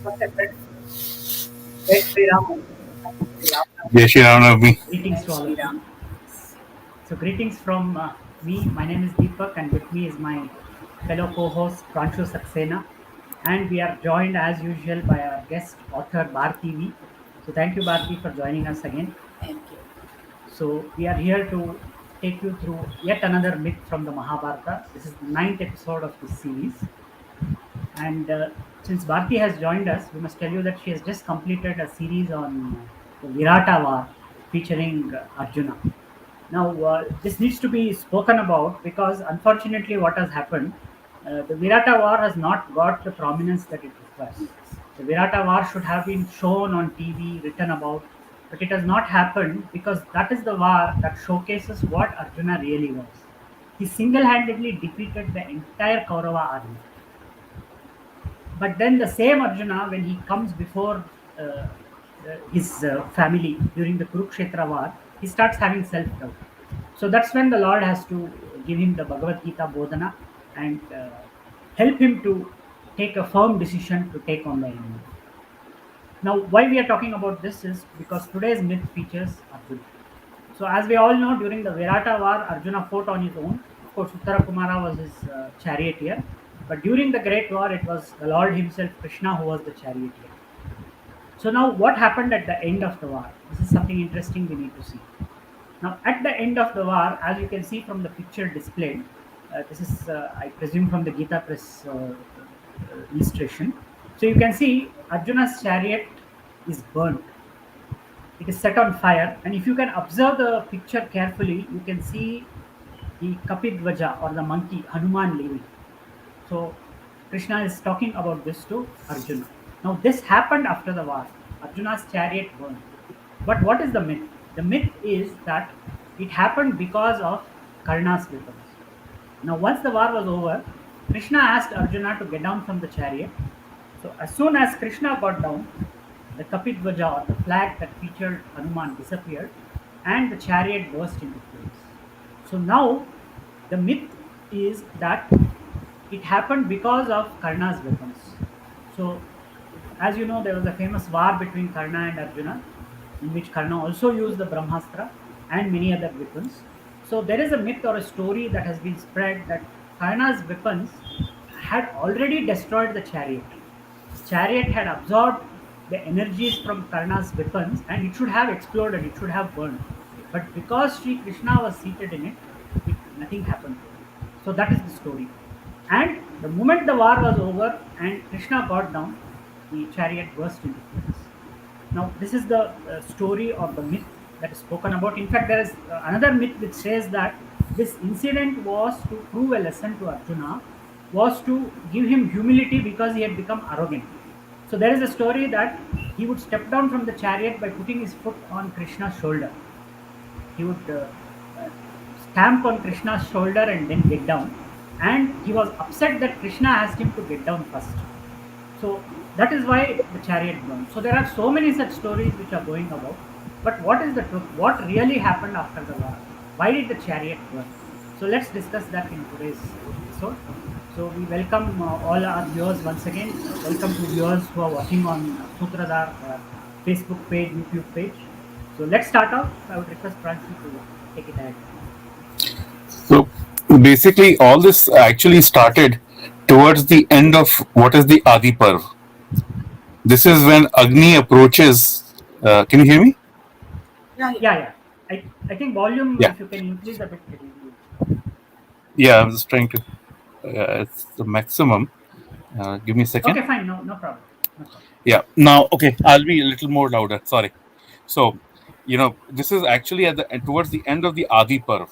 Okay, Jai Shri Ram. Jai Shri Ram Navami. Greetings to Jai all Shri of you. Ram. So, greetings from me. My name is Deepak, and with me is my fellow co-host Pranshu Saxena, and we are joined as usual by our guest author Bharati. So, thank you, Bharati, for joining us again. Thank you. So, we are here to take you through yet another myth from the Mahabharata. This is the ninth episode of this series, and since Bharti has joined us, we must tell you that she has just completed a series on the Virata War featuring Arjuna. Now, this needs to be spoken about because unfortunately, what has happened, the Virata War has not got the prominence that it requires. The Virata War should have been shown on TV, written about, but it has not happened because that is the war that showcases what Arjuna really was. He single handedly defeated the entire Kaurava army. But then the same Arjuna, when he comes before his family during the Kurukshetra war, he starts having self doubt. So that's when the Lord has to give him the Bhagavad Gita Bodhana and help him to take a firm decision to take on the enemy. Now, why we are talking about this is because today's myth features Arjuna. So, as we all know, during the Virata War, Arjuna fought on his own. Of course, Uttara Kumara was his charioteer. But during the Great War, it was the Lord himself, Krishna, who was the charioteer. So, now what happened at the end of the war? This is something interesting we need to see. Now, at the end of the war, as you can see from the picture displayed, this is, I presume, from the Gita Press illustration. So, you can see Arjuna's chariot is burnt. It is set on fire, and if you can observe the picture carefully, you can see the Kapidvaja or the monkey Hanuman leaving. So Krishna is talking about this to Arjuna. Now this happened after the war. Arjuna's chariot burned. But what is the myth? The myth is that it happened because of Karna's weapons. Now once the war was over, Krishna asked Arjuna to get down from the chariot. So as soon as Krishna got down, the Kapidvaja or the flag that featured Hanuman disappeared and the chariot burst into flames. So now the myth is that it happened because of Karna's weapons. So, as you know, there was a famous war between Karna and Arjuna, in which Karna also used the Brahmastra and many other weapons. So, there is a myth or a story that has been spread that Karna's weapons had already destroyed the chariot. The chariot had absorbed the energies from Karna's weapons and it should have exploded, it should have burned. But because Sri Krishna was seated in it, nothing happened. So that is the story. And the moment the war was over and Krishna got down, the chariot burst into flames. Now, this is the story of the myth that is spoken about. In fact, there is another myth which says that this incident was to prove a lesson to Arjuna, was to give him humility because he had become arrogant. So, there is a story that he would step down from the chariot by putting his foot on Krishna's shoulder. He would stamp on Krishna's shoulder and then get down. And he was upset that Krishna asked him to get down first. So that is why the chariot burned. So there are so many such stories which are going about. But what is the truth? What really happened after the war? Why did the chariot burn? So let's discuss that in today's episode. So we welcome all our viewers once again. Welcome to viewers who are watching on Sutradhar Facebook page, YouTube page. So let's start off. I would request Pranshu to take it ahead. So basically, all this actually started towards the end of what is the Adi Parv. This is when Agni approaches. Can you hear me? Yeah. I think volume, Yeah. if you can increase a bit. It will be- Yeah, I'm just trying to. It's the maximum. Give me a second. Okay, fine. No problem. No problem. Yeah. Now, okay, I'll be a little more louder. Sorry. So, this is actually towards the end of the Adi Parv.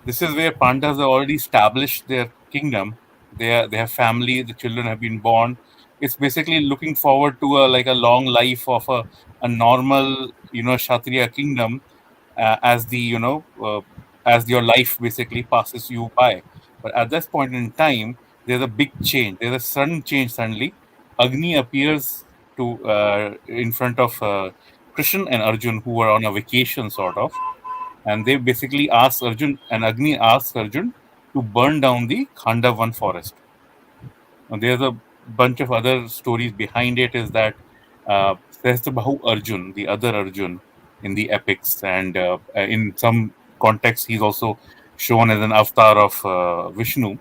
This is where Pandavas have already established their kingdom. They have family. The children have been born. It's basically looking forward to a long life of a normal Kshatriya kingdom as as your life basically passes you by. But at this point in time, there's a big change. There's a sudden change. Suddenly, Agni appears to in front of Krishna and Arjun, who are on a vacation, sort of, and they basically ask Arjun, and Agni asks Arjun to burn down the Khandavan forest. Now, there's a bunch of other stories behind it is that Sahasrabahu Arjun, the other Arjun in the epics, and in some context, he's also shown as an avatar of Vishnu.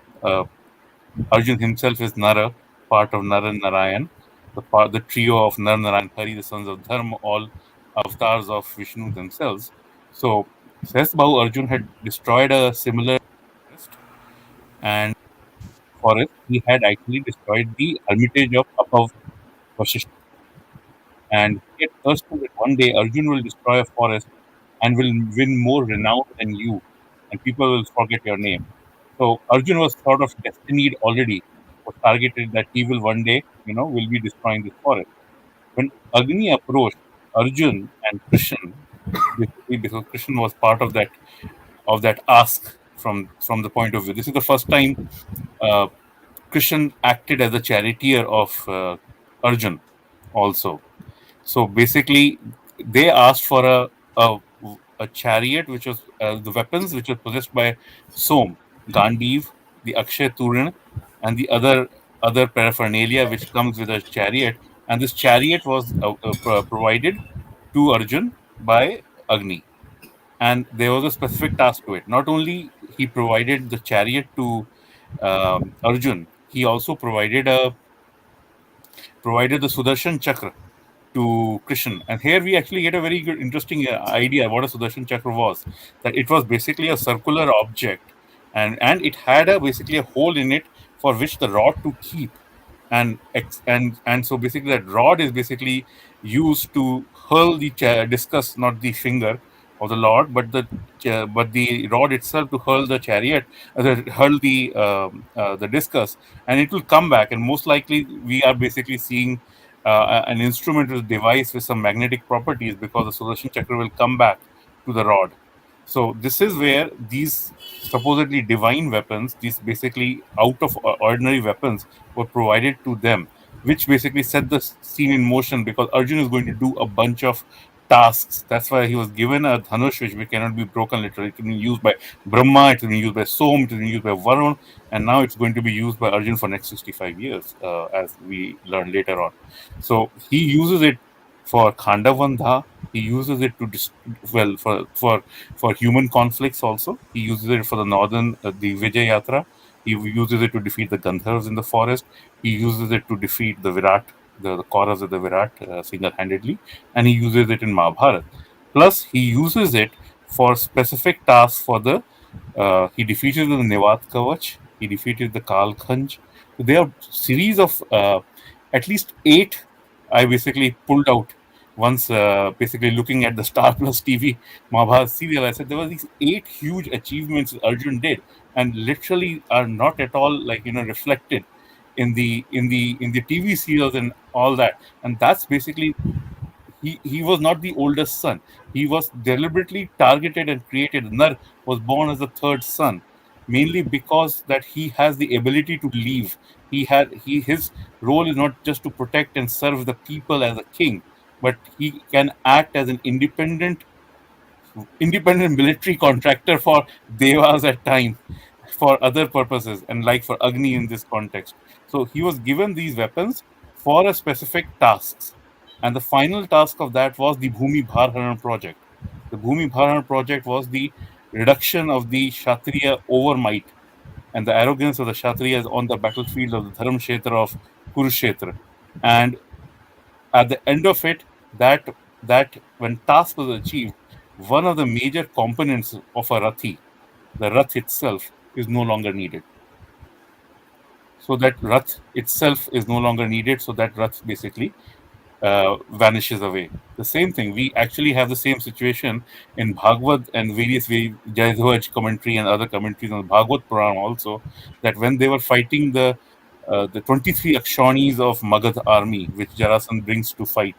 Arjun himself is Nara, part of Nara and Narayan, the trio of Nara, Narayan, Hari, the sons of Dharma, all avatars of Vishnu themselves. So Sahasrabahu Arjun had destroyed a similar forest, and forest he had actually destroyed the hermitage of above Vashishta. And he had thirsted that one day Arjun will destroy a forest and will win more renown than you, and people will forget your name. So Arjun was sort of destined already, was targeted that he will one day, will be destroying this forest. When Agni approached Arjun and Krishna, basically because Krishna was part of that ask from the point of view. This is the first time uh, Krishna acted as a charioteer of Arjun also. So basically, they asked for a, a chariot, which was the weapons which was possessed by Som, Gandiv, the Akshay Turan, and the other paraphernalia which comes with a chariot. And this chariot was provided to Arjun by Agni. And there was a specific task to it. Not only he provided the chariot to Arjun, he also provided the Sudarshan Chakra to Krishna. And here we actually get a very good, interesting idea what a Sudarshan Chakra was. That it was basically a circular object, and it had basically a hole in it for which the rod to keep. And so basically that rod is basically used to hurl the discus, not the finger of the Lord, but the rod itself to hurl the chariot, hurl the discus, and it will come back. And most likely, we are basically seeing an instrumental device with some magnetic properties, because the Sudarshan Chakra will come back to the rod. So this is where these supposedly divine weapons, these basically out of ordinary weapons, were provided to them, which basically set the scene in motion, because Arjun is going to do a bunch of tasks. That's why he was given a dhanush which cannot be broken literally. It can be used by Brahma, it can be used by Som, it can be used by Varun, and now it's going to be used by Arjun for next 65 years, as we learn later on. So he uses it for Khandavandha. He uses it to well for human conflicts also. He uses it for the northern the Vijay Yatra. He uses it to defeat the Gandharvas in the forest. He uses it to defeat the Virat, the Kauravas of the Virat single-handedly, and he uses it in Mahabharata. Plus, he uses it for specific tasks for the. He defeated the Nevat Kavach. He defeated the Kal Khanj. So there are series of at least 8. I basically pulled out once, basically looking at the Star Plus TV Mahabharata serial. I said there were these 8 huge achievements Arjun did, and literally are not at all reflected in the TV serials and all that. And that's basically, he was not the oldest son. He was deliberately targeted and created. Nar was born as the third son, mainly because that he has the ability to leave. His role is not just to protect and serve the people as a king, but he can act as an independent military contractor for devas at time, for other purposes, and like for Agni in this context. So he was given these weapons for a specific tasks, and the final task of that was the Bhumi Bharharan project. The Bhumi Bharharan project was the reduction of the Kshatriya overmight and the arrogance of the Kshatriyas on the battlefield of the Dharam Kshetra of Kurukshetra. And at the end of it, that when task was achieved, one of the major components of a Rathi, the Rath itself, is no longer needed. So that Rath itself is no longer needed. So that Rath basically vanishes away. The same thing, we actually have the same situation in Bhagavad and various Jayadhvaj commentary and other commentaries on Bhagavad Puran also, that when they were fighting the 23 Akshanis of Magad army, which Jarasan brings to fight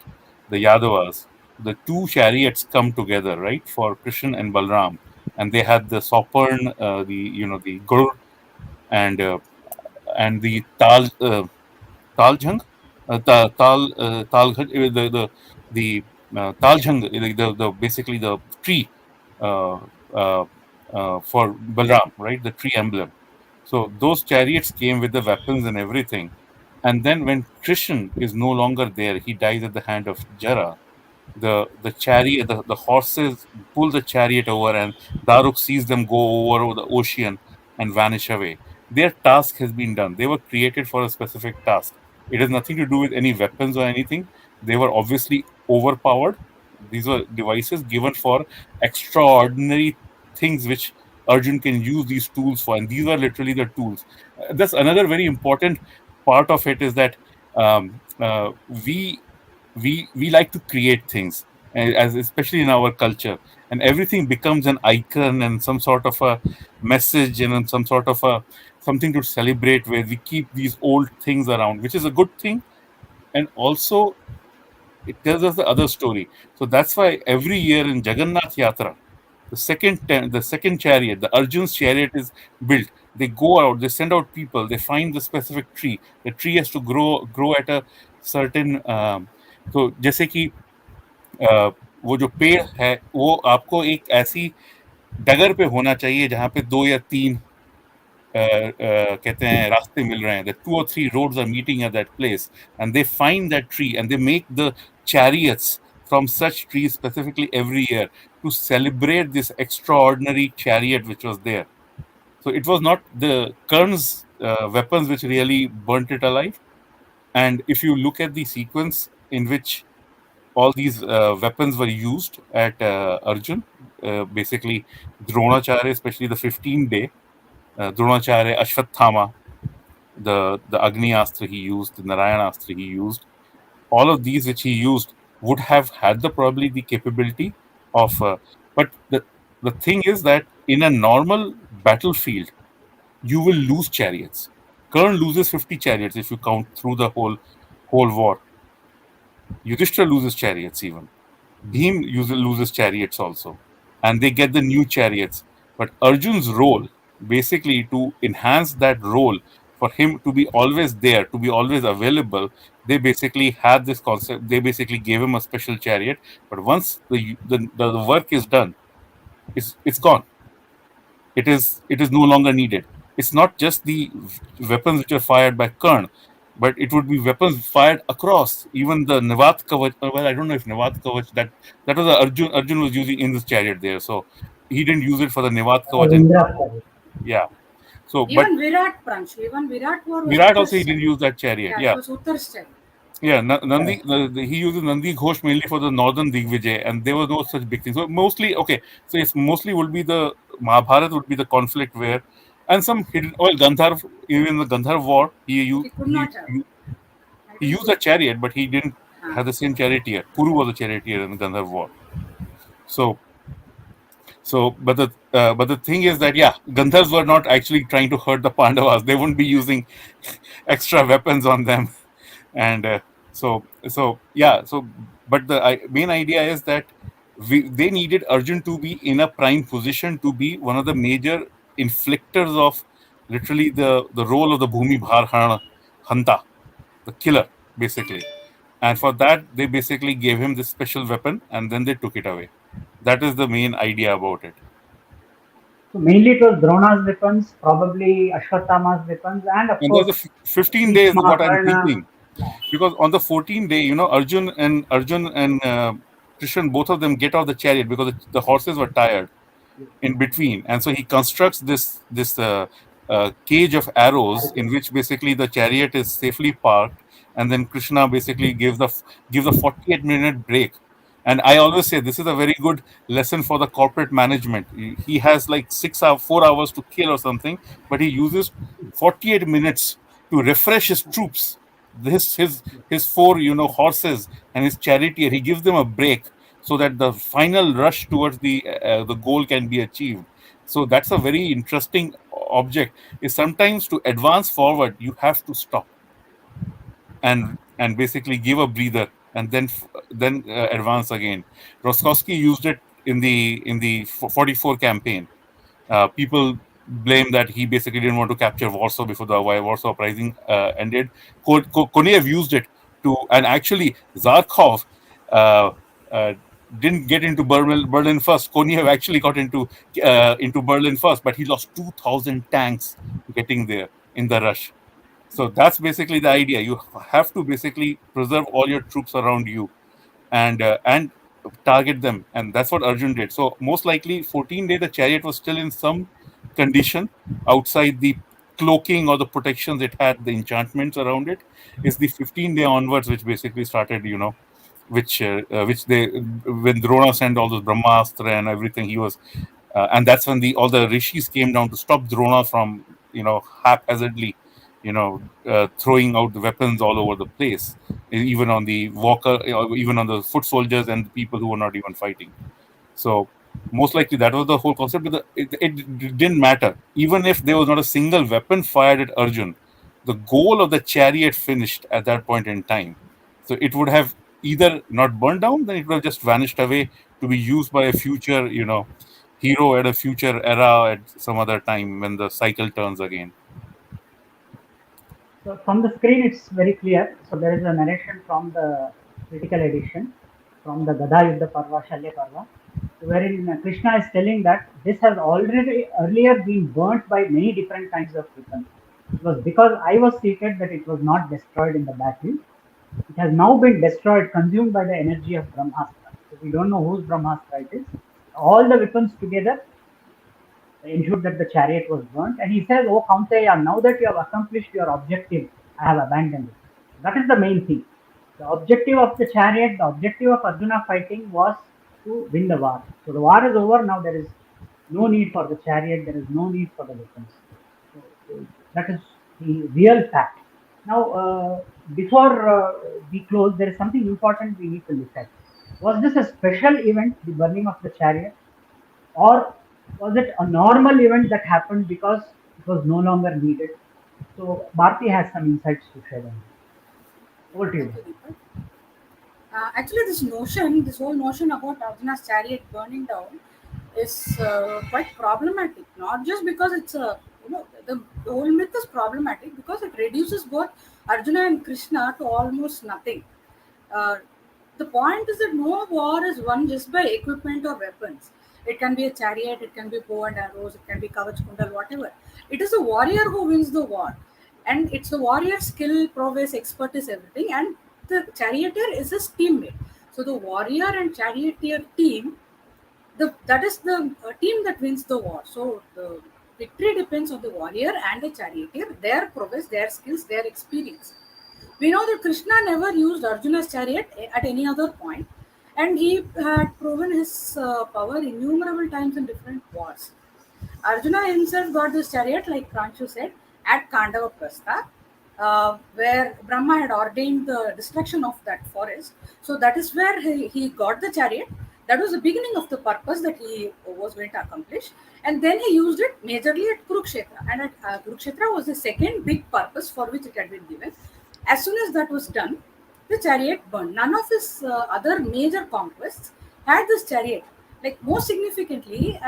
the Yadavas, the two chariots come together, right, for Krishna and Balram, and they had the Saupurn, the Gur, and the Taljhang, the Taljhang, the basically the tree uh, uh, for Balram, right? The tree emblem. So those chariots came with the weapons and everything, And then when Krishna is no longer there, he dies at the hand of Jara. The chariot, the horses pull the chariot over, and Daruk sees them go over the ocean and vanish away. Their task has been done. They were created for a specific task. It has nothing to do with any weapons or anything. They were obviously overpowered. These were devices given for extraordinary things which Arjun can use these tools for, and these are literally the tools. That's another very important part of it, is that we like to create things, as especially in our culture, and everything becomes an icon and some sort of a message and some sort of a something to celebrate, where we keep these old things around, which is a good thing. And also it tells us the other story. So that's why every year in Jagannath Yatra, the second chariot, the Arjun's chariot, is built. They go out, they send out people, they find the specific tree. The tree has to grow at a certain तो जैसे कि वो जो पेड़ है वो आपको एक ऐसी डगर पे होना चाहिए जहाँ पे 2 या 3 कहते हैं रास्ते मिल रहे हैं. The 2 or 3 roads are meeting at that place, and they find that tree and they make the chariots from such trees specifically every year to celebrate this extraordinary chariot which was there. So it was not the Karn's weapons which really burnt it alive. And if you look at the sequence in which all these weapons were used at Arjun, basically Dronacharya, especially the 15th day, Dronacharya, Ashwathama, the Agni Astra he used, the Narayana Astra he used, all of these which he used would have had the probably the capability of. But the thing is that in a normal battlefield, you will lose chariots. Karn loses 50 chariots if you count through the whole war. Yudhishthira loses chariots even. Bhim loses chariots also, and they get the new chariots. But Arjun's role, basically to enhance that role, for him to be always there, to be always available, they basically had this concept. They basically gave him a special chariot. But once the work is done, it's gone. It is no longer needed. It's not just the weapons which are fired by Karn, but it would be weapons fired across. Even the Nevat Kavach. Well, I don't know if Nevat Kavach, that was a Arjun was using in this chariot there, so he didn't use it for the Nevat Kavach. And Indra Chariot. yeah, so but Even Virat, Pranshu, even Virat was Virat also Uttar's he didn't chariot. use that chariot. Yeah, Yeah, it was Uttar's chariot. yeah. Nandi, he uses Nandi Ghosh mainly for the northern Digvijay, and there was no such big thing. So mostly, okay, so it's mostly would be the Mahabharata would be the conflict where, and some hidden. Well, Gandharv, even the Gandharv war, He could not have. he used a chariot, but he didn't have the same charioteer. Kuru was a charioteer in the Gandharv war. So, but the thing is that yeah, Gandharvs were not actually trying to hurt the Pandavas. They wouldn't be using extra weapons on them, and but the main idea is that they needed Arjun to be in a prime position to be one of the major inflictors of literally the role of the Bhumi Bhar Hanta, the killer, basically. And for that, they basically gave him this special weapon and then they took it away. That is the main idea about it. So mainly it was Drona's weapons, probably Ashwatthama's weapons, and of And there's course 15 days, Bhishma, what I'm Karna. thinking. Because on the 14th day, Arjun and Krishna, both of them get off the chariot because the horses were tired in between, and so he constructs this cage of arrows in which basically the chariot is safely parked, and then Krishna basically gives a 48-minute break. And I always say this is a very good lesson for the corporate management. He has like 4 hours to kill or something, but he uses 48 minutes to refresh his troops, his four horses and his charioteer. He gives them a break so that the final rush towards the goal can be achieved. So that's a very interesting object. Is sometimes to advance forward you have to stop and basically give a breather and then advance again. Rostkowski used it in the 44 campaign. People blame that he basically didn't want to capture Warsaw before the Warsaw Uprising ended. Konev used it to, and actually Zarkov uh, uh, didn't get into Berlin first. Konev actually got into Berlin first, but he lost 2,000 tanks getting there in the rush. So that's basically the idea. You have to basically preserve all your troops around you, and target them, and that's what Arjun did. So most likely 14 day the chariot was still in some condition outside the cloaking or the protections it had, the enchantments around it. Is the 15-day onwards which basically started, which they, when Drona sent all those Brahmastra and everything, he was, and that's when all the rishis came down to stop Drona from, haphazardly, throwing out the weapons all over the place, even on the walker, even on the foot soldiers and the people who were not even fighting. So most likely that was the whole concept. But it didn't matter. Even if there was not a single weapon fired at Arjun, the goal of the chariot finished at that point in time. So it would have either not burned down, then it would have just vanished away to be used by a future, hero at a future era at some other time when the cycle turns again. So from the screen, it's very clear. So there is a narration from the critical edition, from the Gada Yuddha Parva, Shalya Parva, wherein Krishna is telling that this has already earlier been burnt by many different kinds of weapons. It was because I was seated that it was not destroyed in the battle. It has now been destroyed, consumed by the energy of Brahmastra. So we don't know whose Brahmastra it is. All the weapons together ensured that the chariot was burnt. And he says, "Oh Kaunteya, now that you have accomplished your objective, I have abandoned it." That is the main thing. The objective of the chariot, the objective of Arjuna fighting was to win the war. So the war is over. Now there is no need for the chariot, there is no need for the weapons. So that is the real fact. Now, before we close, there is something important we need to look at. Was this a special event, the burning of the chariot? Or was it a normal event that happened because it was no longer needed? So Bharti has some insights to share on this. Over to you. Thank you, Deepak. Actually, this whole notion about Arjuna's chariot burning down is quite problematic. Not just because it's the whole myth is problematic because it reduces both Arjuna and Krishna to almost nothing. Uh, the point is that no war is won just by equipment or weapons. It can be a chariot, it can be bow and arrows, it can be kavach kundal, whatever. It is the warrior who wins the war, and it's the warrior's skill, prowess, expertise, everything. And the charioteer is his teammate. So the warrior and charioteer team, that is the team that wins the war. So the victory depends on the warrior and the charioteer, their prowess, their skills, their experience. We know that Krishna never used Arjuna's chariot at any other point, and he had proven his power innumerable times in different wars. Arjuna himself got this chariot, like Pranshu said, at Kandava Prastha, where Brahma had ordained the destruction of that forest. So that is where he got the chariot. That was the beginning of the purpose that he was going to accomplish. And then he used it majorly at Kurukshetra. And at Kurukshetra was the second big purpose for which it had been given. As soon as that was done, the chariot burned. None of his other major conquests had this chariot. Like most significantly,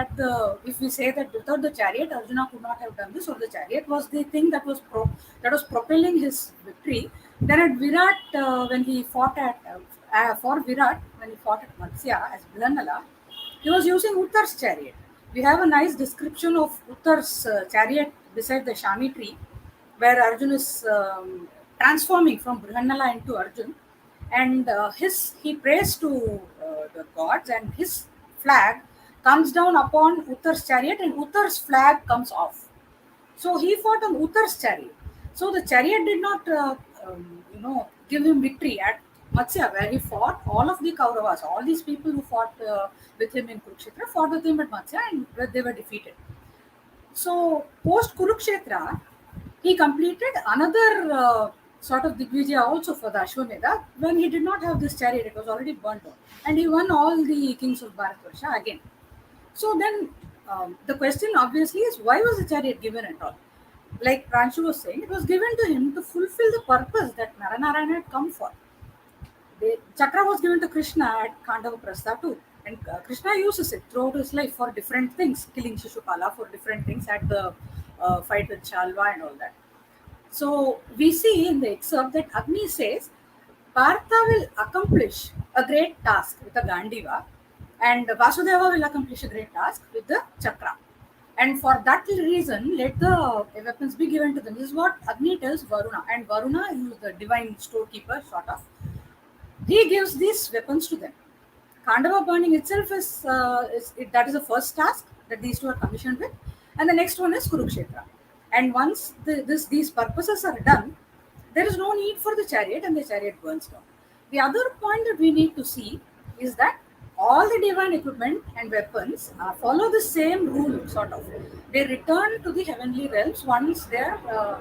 if we say that without the chariot, Arjuna could not have done this, or the chariot was the thing that was propelling his victory. Then at Virat, when he fought for Virat, when he fought at Matsya as Blanala, he was using Uttar's chariot. We have a nice description of Uttar's chariot beside the Shami tree, where Arjun is transforming from Brihannala into Arjun, and he prays to the gods, and his flag comes down upon Uttar's chariot, and Uttar's flag comes off. So he fought on Uttar's chariot. So the chariot did not, give him victory at Matsya, where he fought all of the Kauravas, all these people who fought with him in Kurukshetra, fought with him at Matsya, and they were defeated. So post Kurukshetra, he completed another sort of Digvijaya also for the Ashwamedha when he did not have this chariot, it was already burnt out. And he won all the kings of Bharatvarsha again. So then the question obviously is, why was the chariot given at all? Like Pranshu was saying, it was given to him to fulfill the purpose that Naranarayana had come for. The Chakra was given to Krishna at Kandava Prastha too. And Krishna uses it throughout his life for different things, killing Shishupala for different things at the fight with Shalva and all that. So we see in the excerpt that Agni says, Partha will accomplish a great task with the Gandiva, and Vasudeva will accomplish a great task with the Chakra. And for that reason, let the weapons be given to them. This is what Agni tells Varuna. And Varuna, who is the divine storekeeper, sort of, he gives these weapons to them. Khandava burning itself that is the first task that these two are commissioned with, and the next one is Kurukshetra. And once these purposes are done, there is no need for the chariot, and the chariot burns down. The other point that we need to see is that all the divine equipment and weapons follow the same rule, sort of. They return to the heavenly realms once their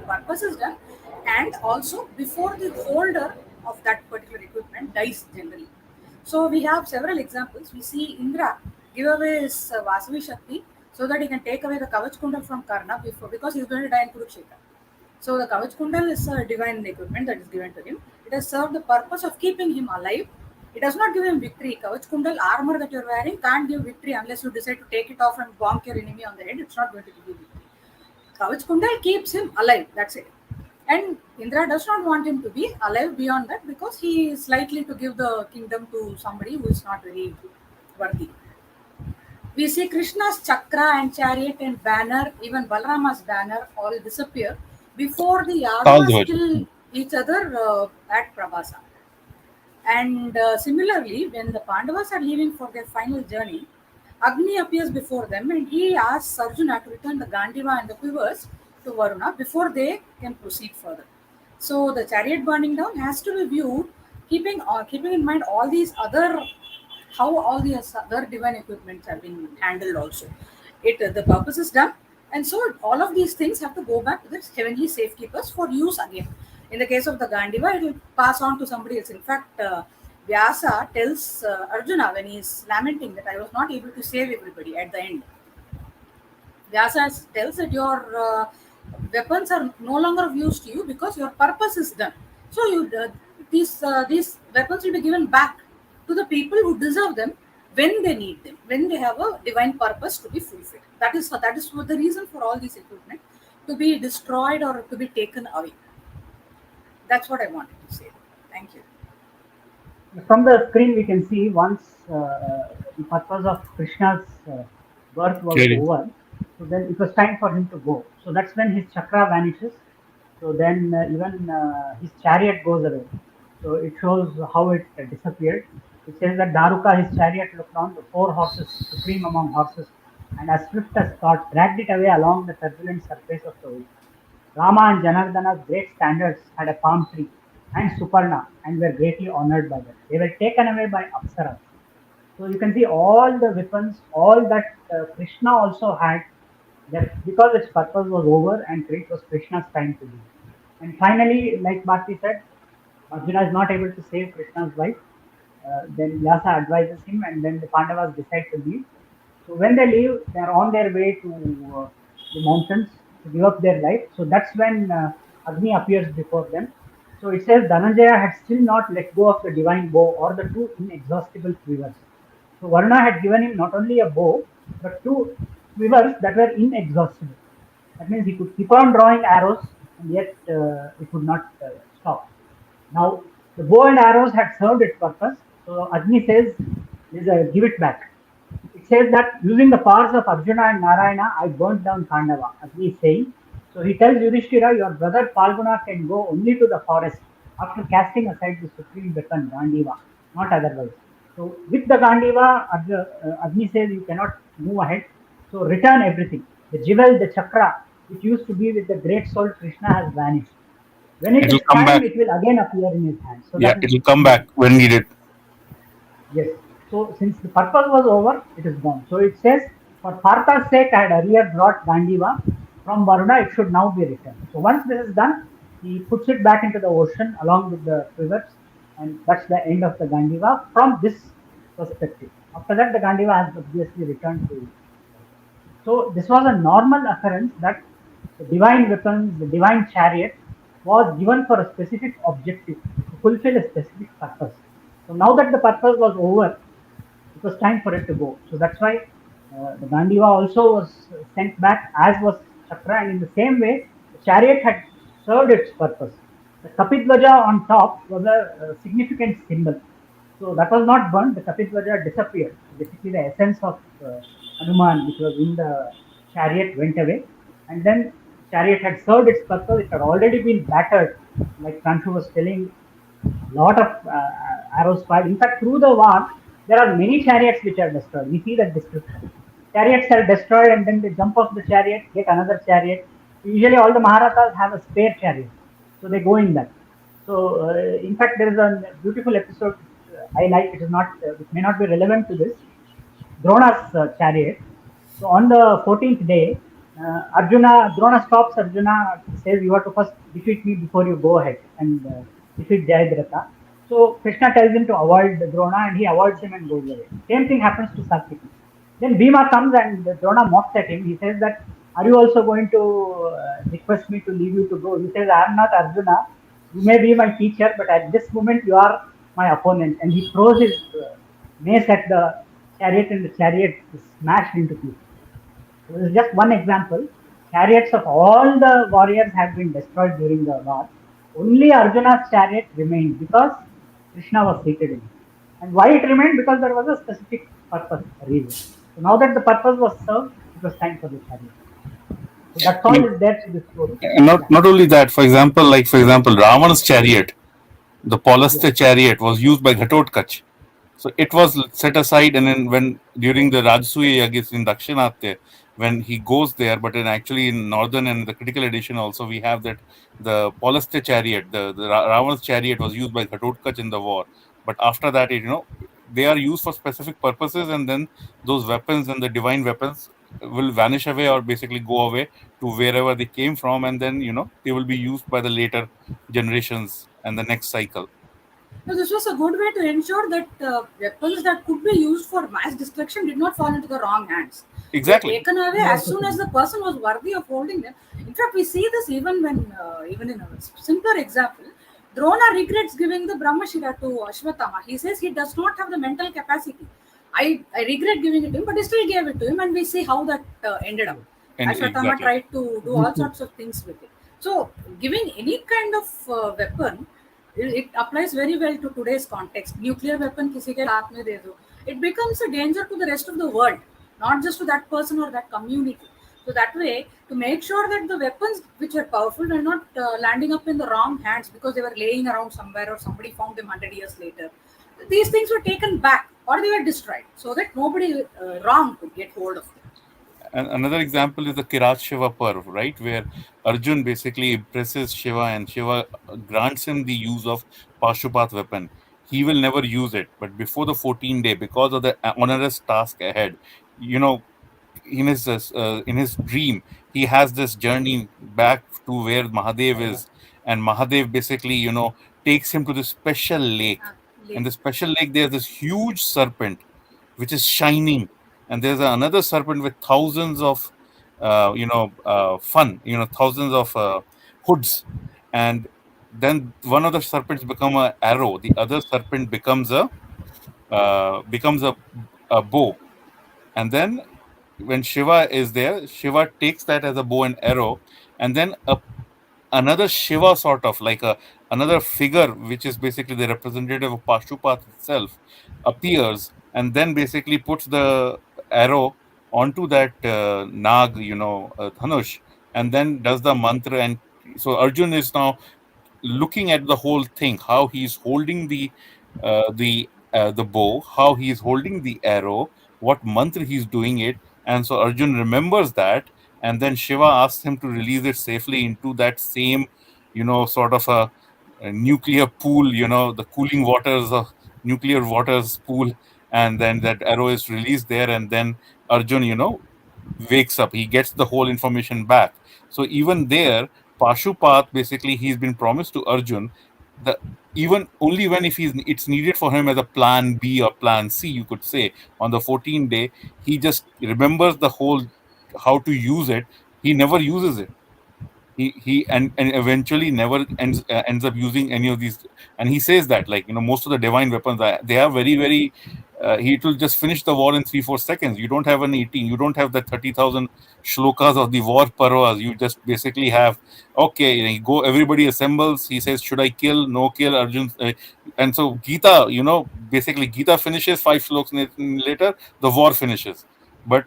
purpose is done, and also before the holder of that particular equipment dies generally. So we have several examples. We see Indra give away his Vasavi Shakti so that he can take away the Kavach Kundal from Karna because he is going to die in Kurukshetra. So the Kavach Kundal is a divine equipment that is given to him. It has served the purpose of keeping him alive. It does not give him victory. Kavach Kundal armor that you're wearing can't give victory unless you decide to take it off and bonk your enemy on the head. It's not going to give you victory. Kavach Kundal keeps him alive. That's it. And Indra does not want him to be alive beyond that because he is likely to give the kingdom to somebody who is not very worthy. We see Krishna's chakra and chariot and banner, even Balarama's banner, all disappear before the Yadavas kill each other at Prabhasa. And similarly, when the Pandavas are leaving for their final journey, Agni appears before them and he asks Arjuna to return the Gandiva and the quivers to Varuna before they can proceed further. So the chariot burning down has to be viewed keeping in mind all these other how all these other divine equipments have been handled also. The purpose is done, and so all of these things have to go back to the heavenly safekeepers for use again. In the case of the Gandiva, it will pass on to somebody else. In fact, Vyasa tells Arjuna when he is lamenting that I was not able to save everybody at the end. Vyasa tells that your weapons are no longer of use to you because your purpose is done. So these weapons will be given back to the people who deserve them when they need them, when they have a divine purpose to be fulfilled. That is the reason for all these equipment to be destroyed or to be taken away. That's what I wanted to say. Thank you. From the screen, we can see once the purpose of Krishna's birth was over, so then it was time for him to go. So that's when his chakra vanishes. So then even his chariot goes away. So it shows how it disappeared. It says that Daruka, his chariot, looked on the 4 horses, supreme among horses, and as swift as thought, dragged it away along the turbulent surface of the ocean. Rama and Janardana's great standards had a palm tree and Suparna and were greatly honored by them. They were taken away by Apsaras. So you can see all the weapons, all that Krishna also had, that because its purpose was over and it was Krishna's time to leave. And finally, like Bharati said, Arjuna is not able to save Krishna's wife. Then Vyasa advises him, and then the Pandavas decide to leave. So when they leave, they are on their way to the mountains to give up their life. So that's when Agni appears before them. So it says Dhananjaya had still not let go of the divine bow or the 2 inexhaustible quivers. So Varuna had given him not only a bow, but 2 quivers that were inexhaustible. That means he could keep on drawing arrows, and yet it would not stop. Now, the bow and arrows had served its purpose. So Agni says, give it back. It says that using the powers of Arjuna and Narayana, I burnt down Khandava. Agni is saying. So he tells Yudhishthira, your brother Falguna can go only to the forest after casting aside the supreme weapon, Gandiva, not otherwise. So with the Gandiva, Agni says you cannot move ahead. So return everything. The jewel, the chakra, which used to be with the great soul Krishna, has vanished. When it is time, it will again appear in his hand. So it will come back when needed. Yes. So since the purpose was over, it is gone. So it says, for Partha's sake, I had earlier brought Gandiva from Varuna, it should now be returned. So once this is done, he puts it back into the ocean along with the quivers, and that's the end of the Gandiva from this perspective. After that, the Gandiva has obviously returned to. So this was a normal occurrence that the divine weapons, the divine chariot, was given for a specific objective to fulfill a specific purpose. So now that the purpose was over, it was time for it to go. So that's why the Gandiva also was sent back, as was Chakra, and in the same way, the chariot had served its purpose. The Kapidvaja on top was a significant symbol. So that was not burned, the Kapidvaja disappeared. Basically, the essence of Hanuman, which was in the chariot went away, and then chariot had served its purpose. It had already been battered, like Pranshu was telling. Lot of arrows fired. In fact, through the war, there are many chariots which are destroyed. We see that description. Chariots are destroyed, and then they jump off the chariot, get another chariot. Usually, all the Maharathas have a spare chariot, so they go in that. So, in fact, there is a beautiful episode I like. It is not, it may not be relevant to this. Drona's chariot. So on the 14th day, Drona stops Arjuna, says, "You have to first defeat me before you go ahead and defeat Jayadratha." So Krishna tells him to avoid Drona, and he avoids him and goes away. Same thing happens to Satyaki. Then Bhima comes and Drona mocks at him. He says that, "Are you also going to request me to leave you to go?" He says, "I am not Arjuna. You may be my teacher, but at this moment you are my opponent." And he throws his mace at the chariot, and the chariot is smashed into pieces. So this is just one example. Chariots of all the warriors have been destroyed during the war. Only Arjuna's chariot remained because Krishna was seated in it. And why it remained? Because there was a specific purpose, a reason. So now that the purpose was served, it was time for the chariot. So that's I all mean, is there to this story. not only that. For example, Ravana's chariot, the Yes. polyester chariot, was used by Ghatotkach. So it was set aside, and then when during the Rajasuya Yagis in Dakshinatya, when he goes there, but in actually in northern and the critical edition also we have that the polyester chariot, the Ravana's chariot was used by Ghatotkach in the war. But after that, they are used for specific purposes, and then those weapons and the divine weapons will vanish away or basically go away to wherever they came from, and then they will be used by the later generations and the next cycle. So this was a good way to ensure that weapons that could be used for mass destruction did not fall into the wrong hands. They were Exactly. taken away We as also soon see as the that. person was worthy of holding them. In fact, we see this even in a simpler example. Drona regrets giving the Brahmashira to Ashwatthama. He says he does not have the mental capacity. I regret giving it to him, but he still gave it to him, and we see how that ended up. And Ashwatthama exactly. tried to do all sorts of things with it. So, giving any kind of weapon, it applies very well to today's context. Nuclear weapon किसी के हाथ में दे दो, it becomes a danger to the rest of the world, not just to that person or that community. So that way, to make sure that the weapons which are powerful are not landing up in the wrong hands because they were laying around somewhere or somebody found them 100 years later, these things were taken back or they were destroyed so that nobody wrong could get hold of them. And another example is the Kirat Shiva Parv, right? Where Arjun basically impresses Shiva, and Shiva grants him the use of Pashupat weapon. He will never use it, but before the 14th day, because of the onerous task ahead, you know, in his dream, he has this journey back to where Mahadev is, and Mahadev basically, takes him to this special lake. And Late. the special lake, there's this huge serpent which is shining, and there's another serpent with thousands of thousands of hoods. And then one of the serpents become a arrow, the other serpent becomes a bow. And then when Shiva is there, Shiva takes that as a bow and arrow, and then another Shiva, sort of like another figure, which is basically the representative of Pashupat itself, appears, and then basically puts the arrow onto that Nag, Dhanush, and then does the mantra. And so Arjun is now looking at the whole thing, how he's holding the bow, how he's holding the arrow, what mantra he's doing it. And so Arjun remembers that, and then Shiva asks him to release it safely into that same, sort of a nuclear pool, the cooling waters of nuclear waters pool. And then that arrow is released there, and then Arjun, wakes up. He gets the whole information back. So even there, Pashupat, basically, he's been promised to Arjun, the even only when if it's needed for him as a plan B or plan C, you could say. On the 14th day, he just remembers the whole how to use it. He never uses it. He and eventually never ends up using any of these. And he says that, like, most of the divine weapons they are very, very he will just finish the war in 3-4 seconds. You don't have an 18, you don't have the 30,000 shlokas of the war parvas. You just basically have, okay, you go, everybody assembles, he says, should I kill, no kill, Arjun, and so Gita, basically Gita finishes 5 slokas later, the war finishes. but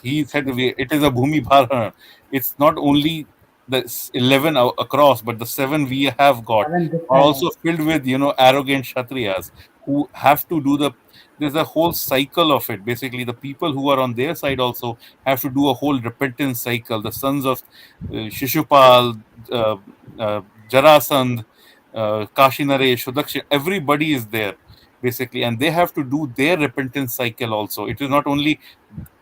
he said it is a Bhumi Bharan. It's not only the 11 across, but the 7 we have got Seven this are side. also filled with arrogant Kshatriyas who have to do there's a whole cycle of it. Basically, the people who are on their side also have to do a whole repentance cycle. The sons of Shishupal, uh, Jarasandh, Kashi Naresh, Shudakshin, everybody is there basically, and they have to do their repentance cycle also. It is not only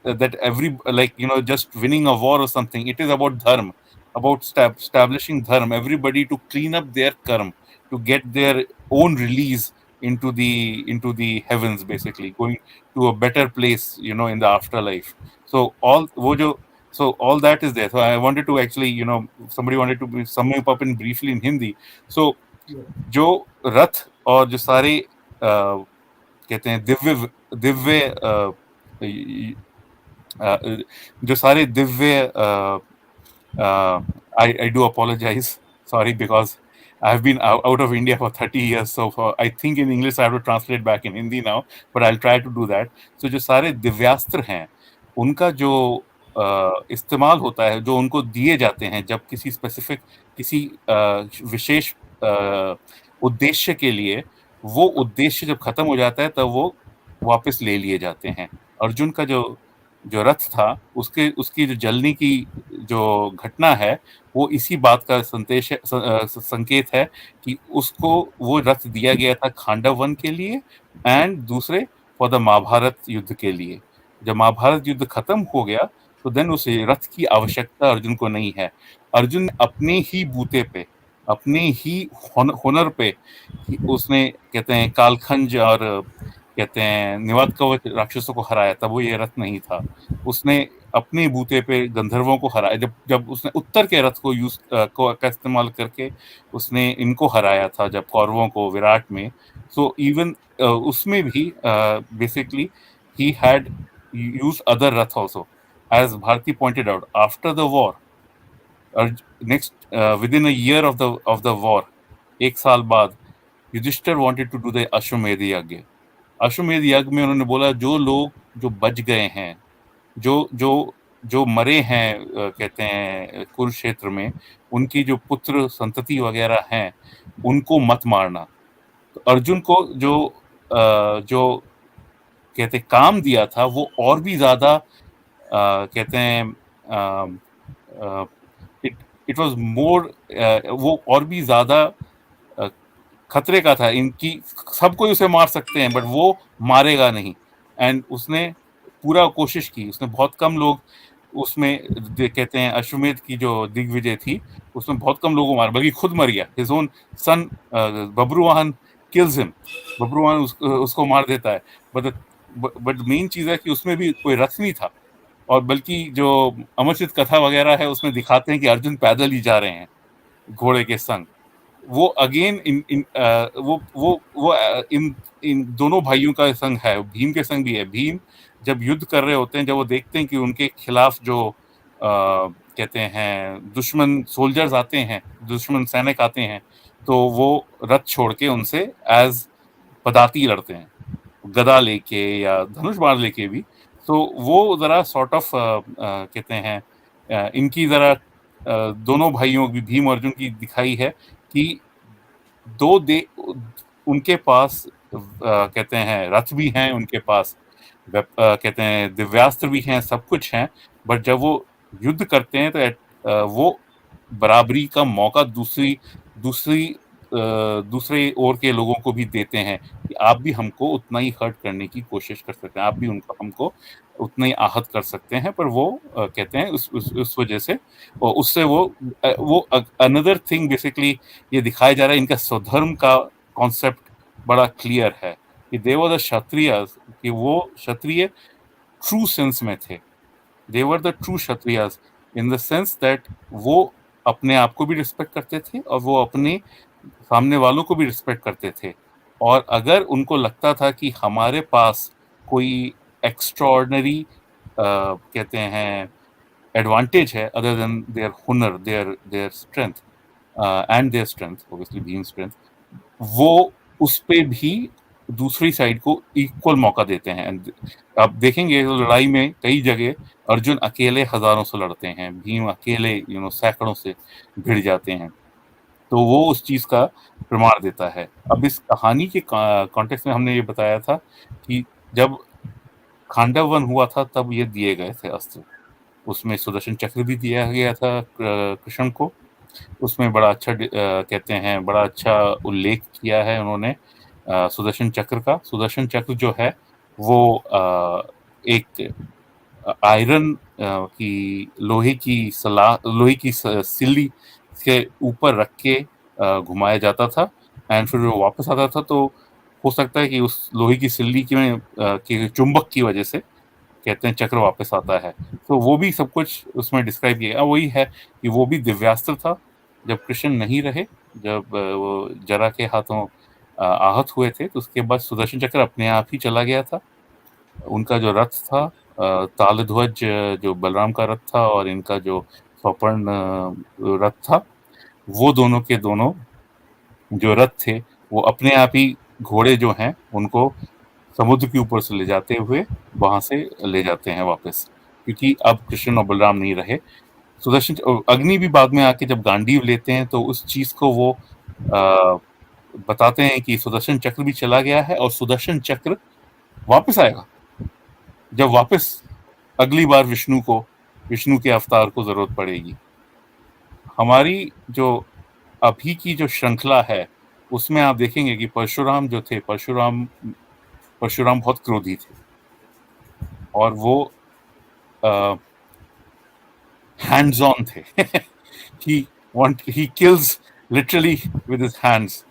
that every like just winning a war or something. It is about dharma, about establishing dharma, everybody to clean up their karma, to get their own release into the heavens, basically going to a better place in the afterlife. So all that is there. So I wanted to actually somebody wanted to sum it up in briefly in Hindi. So Yes. जो रथ और जो सारे कहते हैं दिव्य दिव्य जो सारे Divya I do apologize. Sorry, because I've been out of India for 30 years. So I think in English I have to translate back in Hindi now, but I'll try to do that. So जो सारे दिव्यास्त्र हैं, उनका जो इस्तेमाल होता है, जो उनको दिए जाते हैं जब किसी स्पेसिफिक किसी विशेष उद्देश्य के लिए, वो उद्देश्य जब खत्म हो जाता है तब वो वापस ले लिए जाते हैं। अर्जुन का जो जो रथ था, उसकी जो जलने की जो घटना है, वो इसी बात का संकेत है कि उसको वो रथ दिया गया था खांडव वन के लिए एंड दूसरे फॉर द महाभारत युद्ध के लिए। जब महाभारत युद्ध खत्म हो गया तो देन उस रथ की आवश्यकता अर्जुन को नहीं है। अर्जुन अपने ही बूते पे, अपने ही हुनर पे उसने कहते हैं कालखंज और कहते हैं निवात कवच राक्षसों को हराया, तब वो ये रथ नहीं था। उसने अपने बूते पे गंधर्वों को हराया। जब जब उसने उत्तर के रथ को का इस्तेमाल करके उसने इनको हराया था, जब कौरवों को विराट में। सो इवन उसमें भी basically he had used other rath also, as Bharati pointed out. After the war, next within a year of the war, एक साल बाद, Yudhishthira wanted to do the Ashwamedha yagya. अश्वमेध यज्ञ में उन्होंने बोला जो लोग जो बच गए हैं, जो जो जो मरे हैं कहते हैं कुरुक्षेत्र में, उनकी जो पुत्र संतति वगैरह हैं, उनको मत मारना। तो अर्जुन को जो कहते काम दिया था वो और भी ज्यादा कहते हैं इट इट वाज मोर, वो और भी ज्यादा खतरे का था। इनकी सब कोई उसे मार सकते हैं बट वो मारेगा नहीं। एंड उसने पूरा कोशिश की, उसने बहुत कम लोग उसमें कहते हैं अश्वमेध की जो दिग्विजय थी उसमें बहुत कम लोगों को मारा, बल्कि खुद मर गया। His own son Babruvahan kills him, Babruvahan उसको मार देता है। बट मेन चीज है कि उसमें भी कोई रथ नहीं था, और बल्कि जो अमरचित कथा वगैरह है उसमें दिखाते हैं कि अर्जुन पैदल ही जा रहे हैं घोड़े के संग। वो अगेन इन दोनों भाइयों का संग है, भीम के संग भी है। भीम जब युद्ध कर रहे होते हैं, जब वो देखते हैं कि उनके खिलाफ जो कहते हैं दुश्मन सोल्जर्स आते हैं, दुश्मन सैनिक आते हैं, तो वो रथ छोड़ के उनसे एज पदाती लड़ते हैं, गदा लेके या धनुष बाण लेके भी। तो वो जरा सॉर्ट ऑफ कहते हैं इनकी जरा दोनों भाइयों की, भीम अर्जुन की दिखाई है कि उनके पास कहते हैं रथ भी हैं, उनके पास कहते हैं दिव्यास्त्र भी हैं, सब कुछ हैं, बट जब वो युद्ध करते हैं तो वो बराबरी का मौका दूसरे ओर के लोगों को भी देते हैं कि आप भी हमको उतना ही हर्ट करने की कोशिश कर सकते हैं, आप भी हमको उतना ही आहत कर सकते हैं। पर वो कहते हैं उस वजह से, और उससे वो अनदर थिंग बेसिकली ये दिखाया जा रहा है। इनका स्वधर्म का कॉन्सेप्ट बड़ा क्लियर है कि दे वर द क्षत्रिय, कि वो क्षत्रिय ट्रू सेंस में थे। They were the true Kshatriyas in the sense that वो अपने आप को भी रिस्पेक्ट करते थे और वो अपने सामने वालों को भी रिस्पेक्ट करते थे। और अगर उनको लगता था कि हमारे पास कोई एक्स्ट्रॉर्डनरी कहते हैं एडवांटेज है अदर देन देयर हुनर, their strength and their strength, obviously Bhim strength, वो उस पे भी दूसरी साइड को इक्वल मौका देते हैं। आप देखेंगे लड़ाई में कई जगह अर्जुन अकेले हजारों से लड़ते हैं, भीम अकेले सैकड़ों से भिड़ जाते हैं। तो वो उस चीज का प्रमाण देता है। अब इस कहानी के कॉन्टेक्स्ट में हमने ये बताया था कि जब खांडव वन हुआ था तब ये दिए गए थे अस्त्र। उसमें सुदर्शन चक्र भी दिया गया था कृष्ण को। उसमें बड़ा अच्छा कहते हैं बड़ा अच्छा उल्लेख किया है उन्होंने सुदर्शन चक्र का। सुदर्शन चक्र जो है वो एक आयरन की लोहे की सिल्ली के ऊपर रख के घुमाया जाता था, एंड फिर वो वापस आता था। तो हो सकता है कि उस लोहे की सिल्ली के चुंबक की वजह से कहते हैं चक्र वापस आता है। तो वो भी सब कुछ उसमें डिस्क्राइब किया गया। वही है कि वो भी दिव्यास्त्र था। जब कृष्ण नहीं रहे, जब वो जरा के हाथों आहत हुए थे, तो उसके बाद सुदर्शन चक्र अपने आप ही चला गया था। उनका जो रथ था तालध्वज, जो बलराम का रथ था, और इनका जो स्वर्ण रथ था, वो दोनों के दोनों जो रथ थे वो अपने आप ही घोड़े जो हैं उनको समुद्र के ऊपर से ले जाते हुए वहां से ले जाते हैं वापस, क्योंकि अब कृष्ण और बलराम नहीं रहे। सुदर्शन अग्नि भी बाद में आके जब गांडीव लेते हैं तो उस चीज को वो आ, बताते हैं कि सुदर्शन चक्र भी चला गया है और सुदर्शन चक्र वापस आएगा जब वापस अगली बार विष्णु के अवतार को जरूरत पड़ेगी। हमारी जो अभी की जो श्रृंखला है उसमें आप देखेंगे कि परशुराम जो थे, परशुराम बहुत क्रोधी थे और वो हैंड्स ऑन थे। he kills literally with his hands.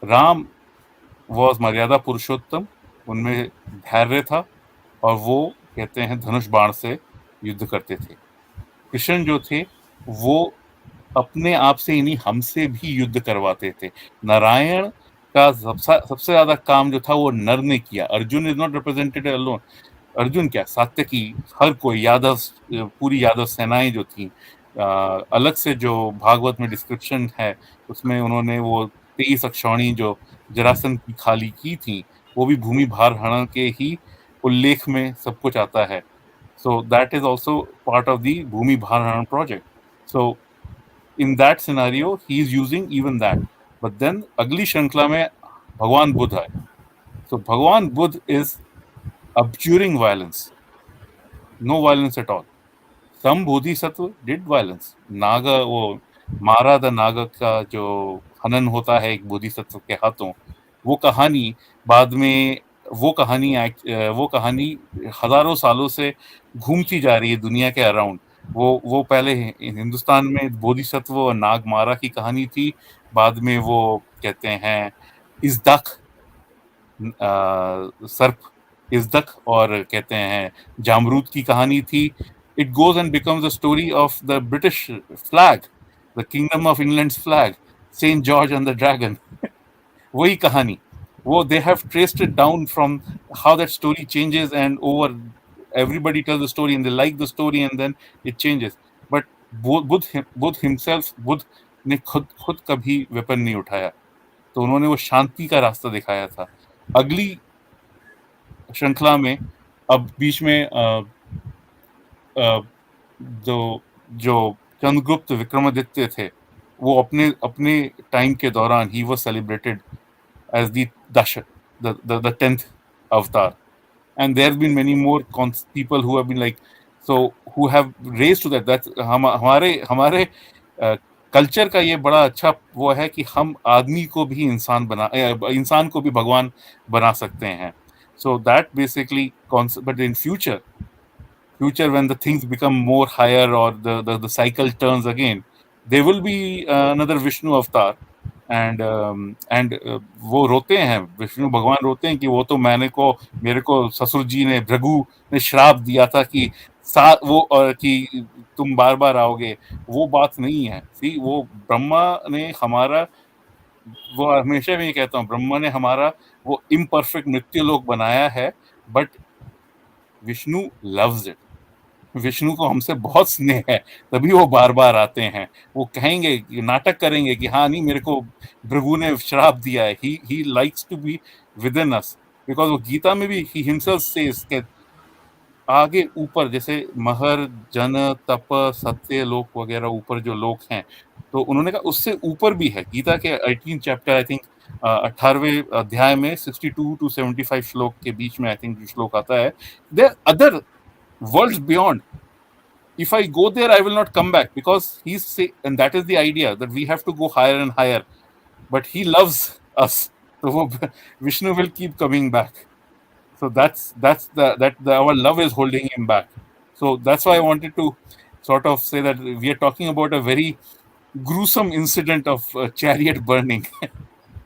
Ram was मर्यादा पुरुषोत्तम, उनमें धैर्य था और वो कहते हैं धनुष बाण से युद्ध करते थे। कृष्ण जो थे वो अपने आप से ही नहीं, हमसे भी युद्ध करवाते थे। नारायण का सबसे ज्यादा काम जो था वो नर ने किया। Arjun is not represented alone. Arjun क्या, सात्यकी, हर कोई, यादव, पूरी यादव सेनाएं जो थी, अलग से जो भागवत में डिस्क्रिप्शन है उसमें उन्होंने वो 23 अक्षौणी जो जरासंध की खाली की थी, वो भी भूमि भार हरण के ही उल्लेख में सब कुछ आता है। So that is also part of the bhoomi bhaar haran project. So in that scenario he is using even that. But then अगली श्रृंखला में भगवान बुद्ध आए। So Bhagwan Buddha is abjuring violence, no violence at all. Some bodhisattva did violence. Naga, वो मारा the Naga का जो हनन होता है एक बोधिसत्व के हाथों, वो कहानी बाद में वो कहानी हजारों सालों से घूमती जा रही है दुनिया के अराउंड। वो पहले हिंदुस्तान में बोधिसत्व और नाग मारा की कहानी थी, बाद में वो कहते हैं इज़्दक, सर्प इज़्दक, और कहते हैं जामरूद की कहानी थी। It goes and becomes a story of the British flag, the kingdom of England's flag, Saint George and the dragon. वही कहानी, वो they have traced it down from how that story changes and over everybody tells the story and they like the story and then it changes. But Buddha himself, Buddha ने खुद कभी weapon नहीं उठाया, तो उन्होंने वो शांति का रास्ता दिखाया था। अगली श्रृंखला में अब बीच में जो चंद्रगुप्त विक्रमादित्य थे, वो अपने टाइम के दौरान ही was celebrated as the 10th avatar, and there have been many more people who have been like, so who have raised to that हमारे कल्चर का ये बड़ा अच्छा वो है कि हम आदमी को भी इंसान को भी भगवान बना सकते हैं। So that basically concept, but in future when the things become more higher or the cycle turns again, there will be another Vishnu avatar, and वो रोते हैं, विष्णु भगवान रोते हैं कि वो तो मेरे को ससुर जी ने, भृगु ने श्राप दिया था कि कि तुम बार बार आओगे। वो बात नहीं है। सी, वो ब्रह्मा ने हमारा, वो हमेशा मैं ये कहता हूँ, ब्रह्मा ने हमारा वो इम्परफेक्ट मृत्युलोक बनाया है, but Vishnu loves it. Vishnu को हमसे बहुत स्नेह है, तभी वो बार बार आते हैं। वो कहेंगे, नाटक करेंगे कि हाँ नहीं, मेरे को भृगु ने श्राप दिया है। He likes to be within us. Because वो गीता में भी he himself says कि आगे ऊपर जैसे महर जन तप सत्य लोक वगैरह ऊपर जो लोक हैं, तो उन्होंने कहा उससे ऊपर भी है। गीता के 18 चैप्टर आई थिंक 18वें अध्याय में 62 टू 75 श्लोक के बीच में आई थिंक जो श्लोक आता है, there other worlds beyond. If I go there, I will not come back, because and that is the idea, that we have to go higher and higher. But he loves us, so Vishnu will keep coming back. So that our love is holding him back. So that's why I wanted to sort of say that we are talking about a very gruesome incident of chariot burning.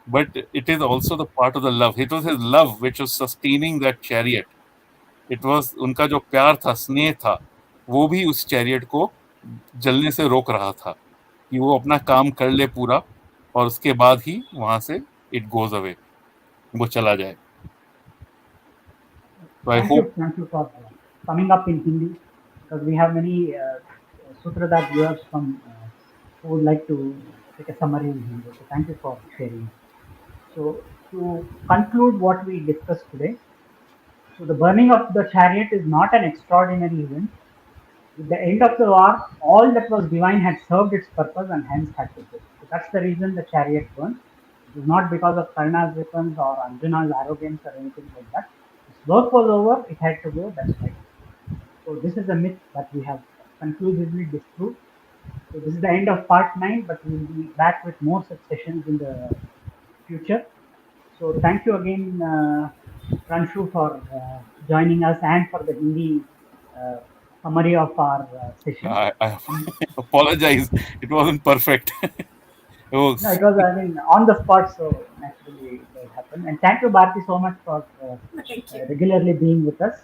But it is also the part of the love. It was his love which was sustaining that chariot. It was उनका जो प्यार था, स्नेह था, वो भी उस chariot को जलने से रोक रहा था कि वो अपना काम कर ले पूरा, और उसके बाद ही वहां से इट गोज अवे, वो चला जाए. So I hope. Thank you for coming up in Hindi, because we have many Sutradhar viewers from who would like to take a summary in Hindi. So thank you for sharing. So to conclude what we discussed today, so the burning of the chariot is not an extraordinary event. With the end of the war, all that was divine had served its purpose and hence had to go. So that's the reason the chariot burned. It is not because of Karna's weapons or Arjuna's arrogance or anything like that. Its work was over, it had to go, that's right. So this is a myth that we have conclusively disproved. So this is the end of part 9, but we will be back with more such sessions in the future. So thank you again, Pranshu, for joining us and for the Hindi summary of our session. I apologize. It wasn't perfect. No, it was, I mean, on the spot, so naturally it happened. And thank you, Bharati, so much for Thank you. regularly being with us.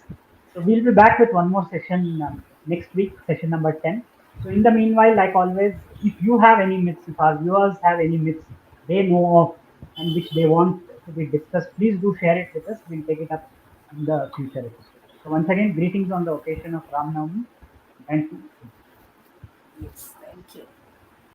So we'll be back with one more session next week, session number 10. So in the meanwhile, like always, if you have any myths, if our viewers have any myths they know of and which they want to be discussed, please do share it with us. We'll take it up in the future episode. So once again, greetings on the occasion of Ram Navami. Thank you. Yes, thank you.